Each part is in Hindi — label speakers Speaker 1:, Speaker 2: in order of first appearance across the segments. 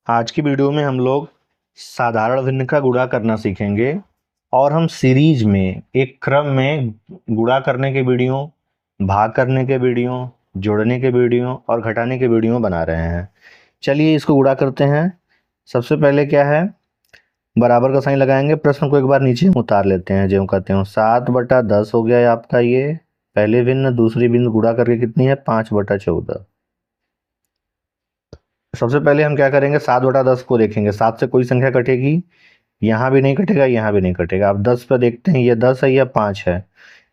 Speaker 1: आज की वीडियो में हम लोग साधारण भिन्न का गुणा करना सीखेंगे और हम सीरीज में एक क्रम में गुणा करने के वीडियो, भाग करने के वीडियो, जोड़ने के वीडियो और घटाने के वीडियो बना रहे हैं। चलिए इसको गुणा करते हैं। सबसे पहले क्या है, बराबर का साइन लगाएंगे। प्रश्न को एक बार नीचे उतार लेते हैं। जो कहते हो 7/10 हो गया आपका ये पहले भिन्न। दूसरी भिन्न गुणा करके कितनी है, 5/14। सबसे पहले हम क्या करेंगे, 7/10 को देखेंगे। 7 से कोई संख्या कटेगी, यहाँ भी नहीं कटेगा, यहाँ भी नहीं कटेगा। अब 10 पर देखते हैं, ये 10 है या 5 है।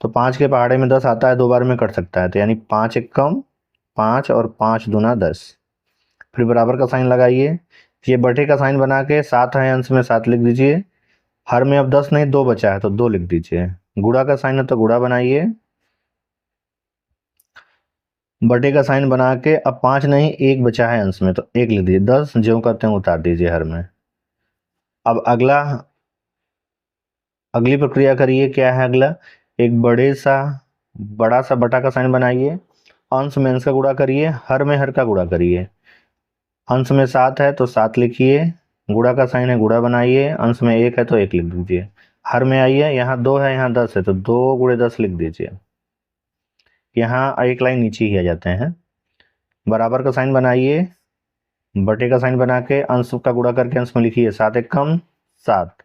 Speaker 1: तो 5 के पहाड़े में 10 आता है, 2 बार में कट सकता है। तो यानी 5 एक कम 5 और 5 दूना 10। फिर बराबर का साइन लगाइए। ये बटे का साइन बना के 7 है अंश में 7 लिख दीजिए। हर में अब 10 नहीं 2 बचा है तो 2 लिख दीजिए। गुणा का साइन है तो गुणा बनाइए। बटे का साइन बना के अब 5 नहीं 1 बचा है अंश में तो 1 लिख दीजिए। 10 ज्यों करते हैं उतार दीजिए हर में। अब अगली प्रक्रिया करिए। क्या है अगला, एक बड़ा सा बटा का साइन बनाइए। अंश में अंश का गुणा करिए, हर में हर का गुणा करिए। अंश में 7 है तो 7 लिखिए। गुणा का साइन है गुणा बनाइए। अंश में 1 है तो 1 लिख दीजिए। हर में आइए, यहाँ 2 है यहाँ 10 है तो 2 × 10 लिख दीजिए। यहाँ एक लाइन नीचे ही आ जाते हैं। बराबर का साइन बनाइए। बटे का साइन बना के अंश का गुणा करके अंश में लिखिए 7 एक कम 7।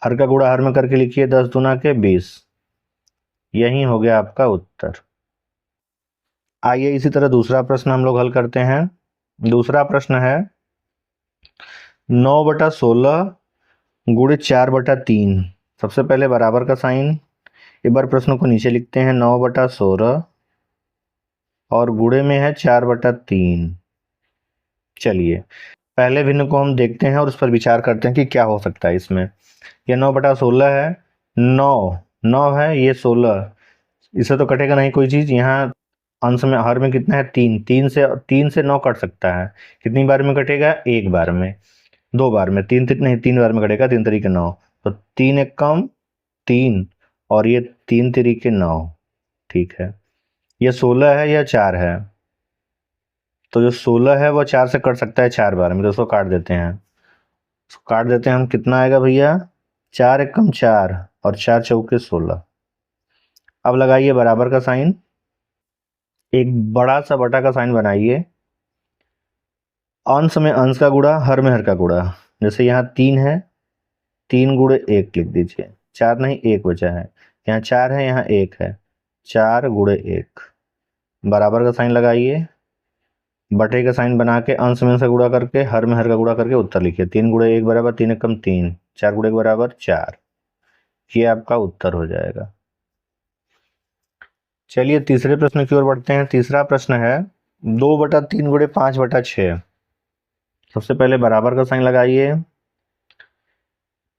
Speaker 1: हर का गुणा हर में करके लिखिए 10 दूना के 20। यही हो गया आपका उत्तर। आइए इसी तरह दूसरा प्रश्न हम लोग हल करते हैं। दूसरा प्रश्न है 9/16 × 4/3। सबसे पहले बराबर का साइन। एक बार प्रश्न को नीचे लिखते हैं। 9/16 और गुणे में है 4/3। चलिए पहले भिन्न को हम देखते हैं और उस पर विचार करते हैं कि क्या हो सकता है इसमें। यह 9/16 है। 9 है, ये 16, इससे तो कटेगा नहीं कोई चीज। यहाँ अंश में हर में कितना है 3, 3 से 9 कट सकता है। कितनी बार में कटेगा, एक बार में, 2 बार में, 3 बार में कटेगा। 3 तरीके 9 तो 3 एक कम 3 और ये 3 तरीके 9। ठीक है, ये 16 है या 4 है, तो जो 16 है वो 4 से कट सकता है 4 बार में, तो उसको काट देते हैं। काट देते हैं हम, कितना आएगा भैया, 4 एक कम 4 और 4 चौके 16। अब लगाइए बराबर का साइन। एक बड़ा सा बटा का साइन बनाइए। अंश में अंश का गुणा, हर में हर का गुणा। जैसे यहाँ 3 है, 3 × 1 लिख दीजिए। 4 नहीं 1 बचा है, यहाँ 4 है यहाँ 1 है, 4 × 1। बराबर का साइन लगाइए। बटे का साइन बना के अंश में अंश का गुणा करके हर में हर का गुणा करके उत्तर लिखिए। 3 × 1 बराबर 3 एक कम 3, 4 × 1 बराबर 4। ये आपका उत्तर हो जाएगा। चलिए तीसरे प्रश्न की ओर बढ़ते हैं। तीसरा प्रश्न है 2/3 × 5/6। सबसे पहले बराबर का साइन लगाइए।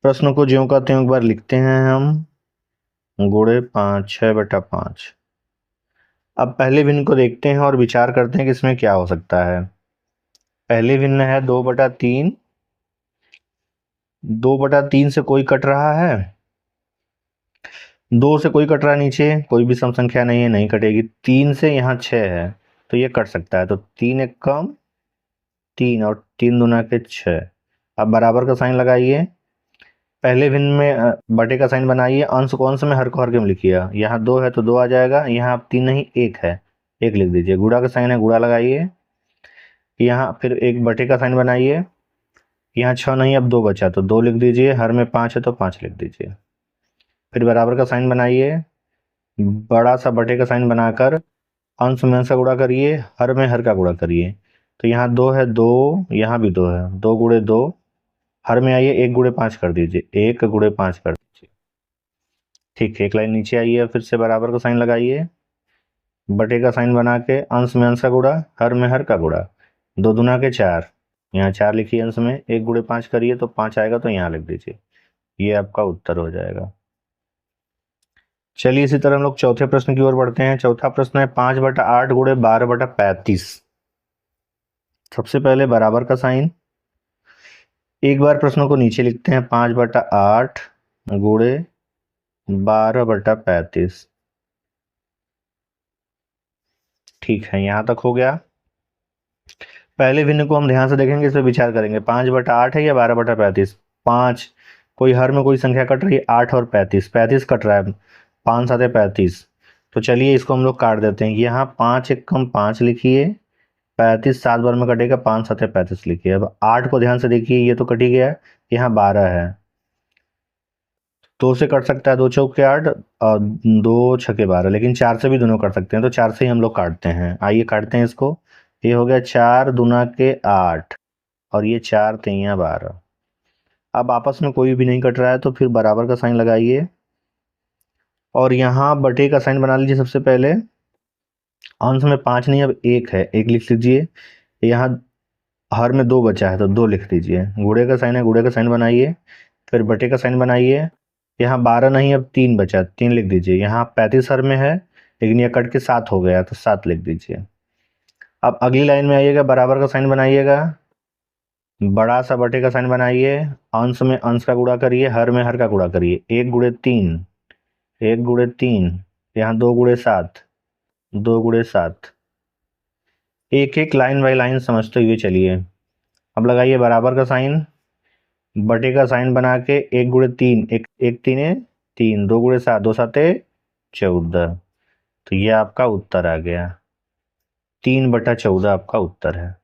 Speaker 1: प्रश्न को ज्यों का त्यों एक बार लिखते हैं हम। गुणे 5 6/5। अब पहले भिन्न को देखते हैं और विचार करते हैं कि इसमें क्या हो सकता है। पहले भिन्न है 2/3। 2/3 से कोई कट रहा है, 2 से कोई कट रहा है, नीचे कोई भी सम संख्या नहीं है, नहीं कटेगी। 3 से यहाँ 6 है तो ये कट सकता है, तो 3 एक कम 3 और 3 दूना के 6। अब बराबर का साइन लगाइए। पहले भिन्न में बटे का साइन बनाइए। अंश को अंश में, हर को हर के में लिखिए। यहाँ 2 है तो 2 आ जाएगा, यहाँ अब 3 नहीं 1 है, 1 लिख दीजिए। गुणा का साइन है गुणा लगाइए। यहाँ फिर एक बटे का साइन बनाइए। यहाँ 6 नहीं अब 2 बचा तो 2 लिख दीजिए। हर में 5 है तो 5 लिख दीजिए। फिर बराबर का साइन बनाइए। बड़ा सा बटे का साइन बनाकर अंश में अंश का गुणा करिए, हर में हर का गुणा करिए। तो यहाँ 2 है 2, यहाँ भी 2 है, 2 × 2। हर में आइए 1 × 5 कर दीजिए, 1 × 5 कर दीजिए। ठीक है, एक लाइन नीचे आइए, फिर से बराबर का साइन लगाइए। बटे का साइन बना के अंश में अंश का गुणा, हर में हर का गुणा। 2 दूना के 4, यहाँ 4 लिखिए अंश में। 1 × 5 करिए तो 5 आएगा तो यहाँ लिख दीजिए। ये आपका उत्तर हो जाएगा। चलिए इसी तरह हम लोग चौथे प्रश्न की ओर बढ़ते हैं। चौथा प्रश्न है 5/8 × 12/35। सबसे पहले बराबर का साइन। एक बार प्रश्नों को नीचे लिखते हैं। 5/8 × 12/35। ठीक है, यहां तक हो गया। पहले भिन्न को हम ध्यान से देखेंगे, इस पर विचार करेंगे। 5/8 है या 12/35? 5, कोई हर में कोई संख्या कट रही है, 8 और 35, 35 कट रहा है, 5 7 35। तो चलिए इसको हम लोग काट देते हैं। यहाँ 5 एक कम 5 लिखिए, 35 7 बार में कटेगा, 5 7 35 लिखिए। अब 8 को ध्यान से देखिए, ये तो कट ही गया, यहाँ 12 है, 2 से कट सकता है, 2 चौके 8 और 2 छके 12, लेकिन 4 से भी दोनों कट सकते हैं, तो 4 से ही हम लोग काटते हैं। आइए काटते हैं इसको। ये हो गया 4 दूना के 8 और ये 4 तिया 12। अब आपस में कोई भी नहीं कट रहा है तो फिर बराबर का साइन लगाइए और यहाँ बटे का साइन बना लीजिए। सबसे पहले अंश में 5 नहीं, अब 1 है, 1 लिख लीजिए। यहाँ हर में 2 बचा है तो 2 लिख दीजिए। गुणे का साइन है, गुणे का साइन बनाइए, फिर बटे का साइन बनाइए। यहाँ 12 नहीं, अब 3 बचा, 3 लिख दीजिए। यहाँ 35 हर में है, लेकिन यह कट के 7 हो गया तो 7 लिख दीजिए। अब अगली लाइन में आइएगा, बराबर का साइन बनाइएगा, बड़ा सा बटे का साइन बनाइए, अंश में अंश का गुणा करिए, हर में हर का गुणा करिए। 1 गुणे 3, 1 गुणे 3, यहाँ 2 गुणे 7, 2 गुणे 7। एक एक लाइन बाई लाइन समझते हुए चलिए। अब लगाइए बराबर का साइन, बटे का साइन बना के 1 गुणे 3, एक एक 3 3, 2 गुणे 7, 2 7 14। तो ये आपका उत्तर आ गया, 3/14 आपका उत्तर है।